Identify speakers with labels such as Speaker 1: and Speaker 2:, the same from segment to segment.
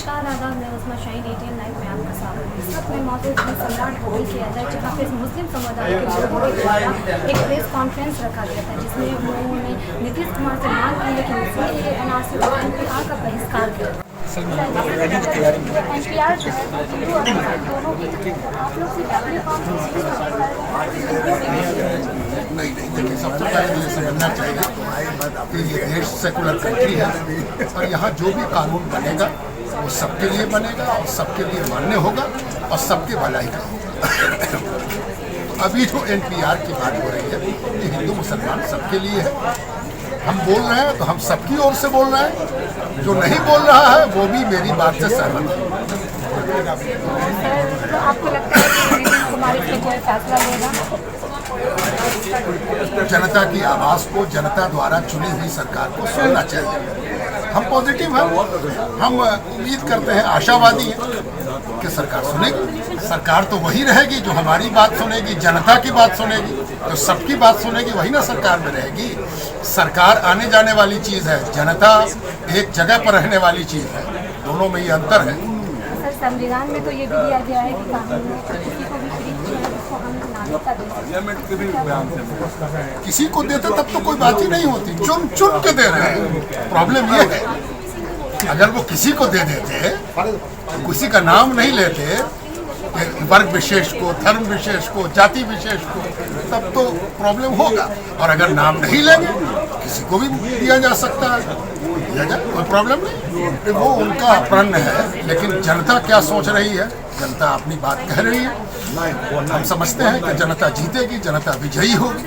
Speaker 1: नमस्कार, आदाब। मैं उस्मा शाहीन 18 लाइव में आपका स्वागत है। इस वक्त मैं मौजूद हूँ सम्राट होटल के अंदर, जहाँ पे मुस्लिम समुदाय के लोगों के द्वारा एक प्रेस कॉन्फ्रेंस रखा गया था, जिसमें उन्होंने नीतीश कुमार से मांग की है कि सीएए एनआरसी और एनपीआर का बहिष्कार करें। एनपीआर जो है दोनों की आप लोग सिर्फ अपने
Speaker 2: नहीं, देखिए, सबसे पहले मुझे समझना चाहिए कि ये देश सेकुलर कंट्री है और यहाँ जो भी कानून बनेगा वो सबके लिए बनेगा और सबके लिए मान्य होगा और सबके भलाई का होगा। अभी जो एनपीआर की बात हो रही है ये हिंदू मुसलमान सबके लिए है। हम बोल रहे हैं तो हम सबकी ओर से बोल रहे हैं, जो नहीं बोल रहा है वो भी मेरी बात से सहमत है।
Speaker 1: तो आपको लगता है कि नीतीश कुमार इस पर कोई फैसला लेगा?
Speaker 2: जनता की आवाज़ को जनता द्वारा चुनी हुई सरकार को सुनना चाहिए। हम पॉजिटिव हैं, हम उम्मीद करते हैं, आशावादी हैं कि सरकार सुनेगी। सरकार तो वही रहेगी जो हमारी बात सुनेगी, जनता की बात सुनेगी, जो सबकी बात सुनेगी वही ना सरकार में रहेगी। सरकार आने जाने वाली चीज़ है, जनता एक जगह पर रहने वाली चीज़ है, दोनों में ये अंतर है।
Speaker 1: सर, संविधान में तो ये भी दिया गया है कि कानून में किसी को भी फ्री उसको हम नागरिकता दें।
Speaker 2: किसी को देते तब तो कोई बात ही नहीं होती, चुन चुन के दे रहे हैं। प्रॉब्लम ये है अगर वो किसी को दे देते, किसी का नाम नहीं लेते, वर्ग विशेष को, धर्म विशेष को, जाति विशेष को, तब तो प्रॉब्लम होगा। और अगर नाम नहीं लेंगे किसी को भी दिया जा सकता है, दिया जाए, कोई प्रॉब्लम नहीं। वो उनका प्रण है, लेकिन जनता क्या सोच रही है, जनता अपनी बात कह रही है। हम समझते हैं कि जनता जीतेगी, जनता विजयी होगी।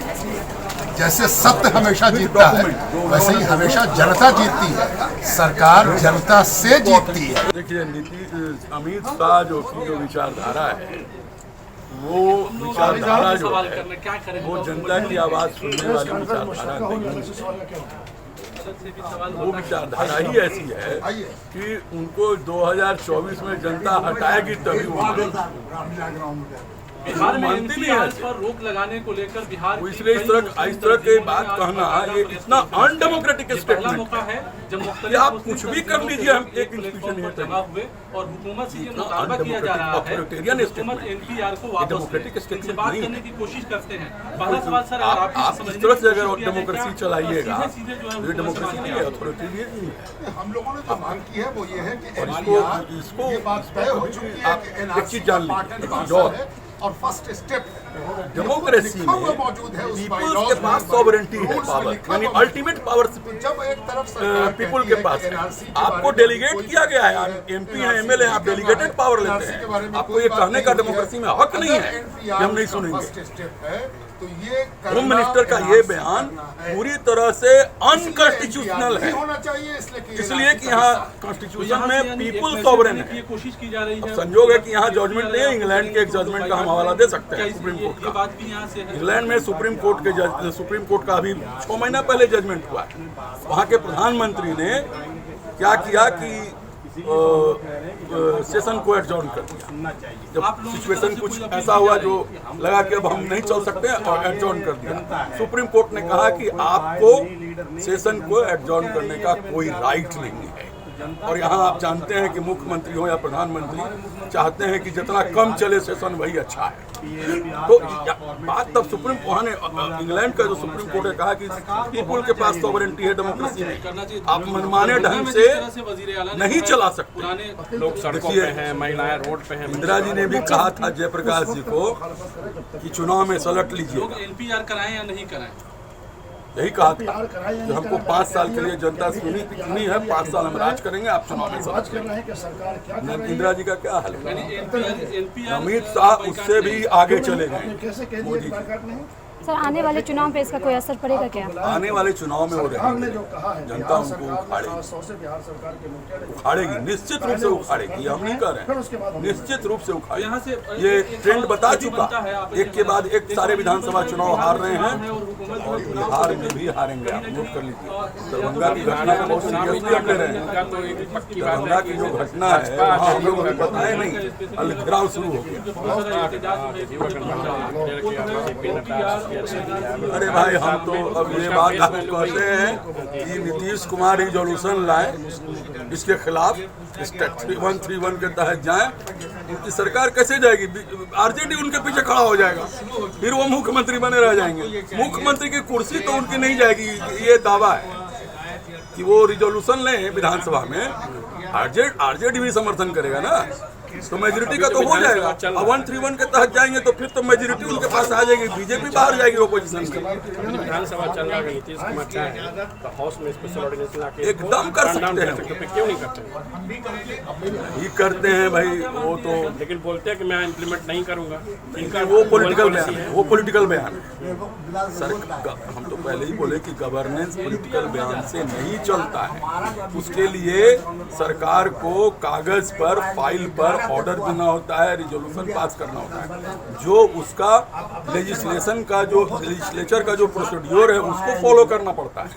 Speaker 2: जैसे सत्य हमेशा जीतता है वैसे ही हमेशा जनता जीतती है, सरकार जनता से जीतती है।
Speaker 3: देखिए, अमित शाह जो की जो विचारधारा है, वो विचारधारा जो है वो जनता की आवाज़ सुनने वाली विचारधारा नहीं। वो विचारधारा ही ऐसी है कि उनको 2024 में जनता हटाएगी तभी वो
Speaker 4: बिहार में एनपीआर पर रोक लगाने को लेकर बिहार
Speaker 3: इसलिए इस तरह की बात कहना ये इतना अनडेमोक्रेटिक स्टेटमेंट
Speaker 4: है जब
Speaker 3: आप कुछ भी कर लीजिए, हम एक इंस्टीट्यूशन
Speaker 4: हुए और हुकूमत से ये मुतालबा किया जा रहा है, हुकूमत एनपीआर को वापस से बात करने की कोशिश करते हैं। पहला सवाल सर,
Speaker 3: आप इस तरह से अगर डेमोक्रेसी चलाइएगा, ये डेमोक्रेसी नहीं है, अथॉरिटेरियन है।
Speaker 2: हम लोगों ने जो मांग की है वो ये है कि
Speaker 3: इसको
Speaker 2: ये बात तय हो चुकी है कि
Speaker 3: एक चीज जान लीजिए,
Speaker 2: और फर्स्ट स्टेप
Speaker 3: डेमोक्रेसी में
Speaker 2: मौजूद है,
Speaker 3: पीपल्स के पास सॉवरेंटी है, पावर यानी अल्टीमेट पावर
Speaker 2: जब एक तरफ
Speaker 3: पीपल के पास है। आपको डेलीगेट किया गया है, एमपी है, एमएलए, आप डेलीगेटेड पावर लेते हैं। आपको ये कहने का डेमोक्रेसी में हक नहीं है कि हम नहीं सुनेंगे।
Speaker 2: तो ये
Speaker 3: होम मिनिस्टर का ये बयान पूरी तरह से अनकॉन्स्टिट्यूशनल है,
Speaker 2: होना चाहिए,
Speaker 3: इसलिए कि यहाँ कॉन्स्टिट्यूशन में पीपल सॉवरेन है।
Speaker 4: कोशिश की जा रही है।
Speaker 3: संजोग है कि यहाँ जजमेंट नहीं है, इंग्लैंड के एक जजमेंट का हम हवाला दे सकते हैं, सुप्रीम कोर्ट का।
Speaker 4: बात भी यहाँ से है।
Speaker 3: इंग्लैंड में सुप्रीम कोर्ट का अभी 6 महीना पहले जजमेंट हुआ है। वहाँ के प्रधानमंत्री ने क्या किया कि सेशन को एडजॉर्न कर दिया। जब सिचुएशन कुछ ऐसा हुआ जो लगा कि अब हम नहीं चल सकते और एडजॉर्न कर दिया। सुप्रीम कोर्ट ने कहा कि आपको सेशन को एडजॉर्न करने का कोई राइट नहीं है। और यहाँ आप जानते हैं कि मुख्यमंत्री हो या प्रधानमंत्री चाहते हैं कि जितना कम चले सेशन वही अच्छा है। तो बात तब सुप्रीम कोर्ट ने, इंग्लैंड का जो सुप्रीम कोर्ट ने कहा कि पीपल के पास सॉवरेंटी है डेमोक्रेसी में, आप मनमाने ढंग से नहीं चला सकते।
Speaker 4: लोग सड़कों पे हैं, महिलाएं रोड पे हैं।
Speaker 3: इंदिरा जी ने भी कहा था जयप्रकाश जी को कि चुनाव में सलट लीजिए,
Speaker 4: एनपीआर कराएं या नहीं कराएं,
Speaker 3: यही कहा था कि हमको 5 साल के लिए जनता चुनी है, 5 साल हम राज करेंगे, आप चुनाव में सलट करेंगे। इंदिरा जी का क्या हाल है? अमित शाह उससे भी आगे चले गए मोदी जी।
Speaker 1: सर, आने वाले चुनाव पे इसका कोई असर पड़ेगा क्या?
Speaker 3: आने वाले चुनाव में हो रहे जनता उनको उखाड़ेगी, निश्चित रूप से उखाड़ेगी। हम नहीं कर रहे हैं, निश्चित रूप से उखाड़ेगी। ये ट्रेंड बता चुका, एक के बाद एक सारे विधानसभा चुनाव हार रहे हैं और बिहार में भी हारेंगे। आप नोट कर लीजिए, दरभंगा की घटना को बहुत सीरियसली हम ले रहे हैं। दरभंगा की जो घटना है वहाँ हम लोग बताए नहीं, अलघराव शुरू हो गया। अरे भाई, हम तो अब ये बात आपको कहते हैं कि नीतीश कुमार रिजोल्यूशन लाए इसके खिलाफ 131 के तहत जाएं, उनकी सरकार कैसे जाएगी? आरजेडी उनके पीछे खड़ा हो जाएगा, फिर वो मुख्यमंत्री बने रह जाएंगे। मुख्यमंत्री की कुर्सी तो उनकी नहीं जाएगी, ये दावा है कि वो रिजोल्यूशन लें विधानसभा में, आरजेडी भी समर्थन करेगा ना, तो मेजोरिटी का तो हो जाएगा। अब 131 के तहत जाएंगे तो फिर तो मेजोरिटी उनके पास आ जाएगी, बीजेपी बाहर जाएगी ओपोजिशन से।
Speaker 5: विधानसभा चल रहा है, नीतीश कुमार चाहे तो हाउस में स्पेशल ऑर्डिनेंस लाके
Speaker 3: एकदम कर सकते हैं,
Speaker 5: क्यों नहीं करते?
Speaker 3: ये करते हैं भाई वो तो,
Speaker 5: लेकिन बोलते हैं कि मैं इम्प्लीमेंट नहीं करूंगा। इनका
Speaker 3: वो पॉलिटिकल बयान है, वो पॉलिटिकल बयान है। हम तो पहले ही बोले कि गवर्नेंस पॉलिटिकल बयान से नहीं चलता है, उसके लिए सरकार को कागज पर, फाइल पर ऑर्डर देना होता है, रिजोल्यूशन पास करना होता है, जो उसका लेजिस्लेचर का जो प्रोसीड्योर है उसको फॉलो करना पड़ता है।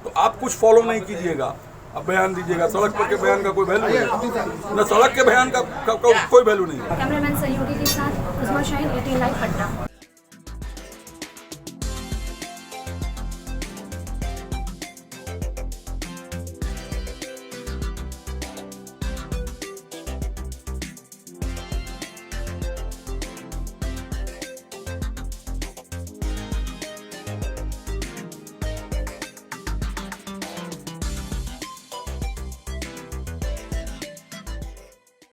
Speaker 3: तो आप कुछ फॉलो नहीं कीजिएगा, अब बयान दीजिएगा। सड़क पर के बयान का कोई वैल्यू नहीं, न सड़क के बयान का कोई वैल्यू नहीं है।
Speaker 1: कैमरामैन सहयोगी के साथ उस्मा शाहीन, 18 लाइव पटना।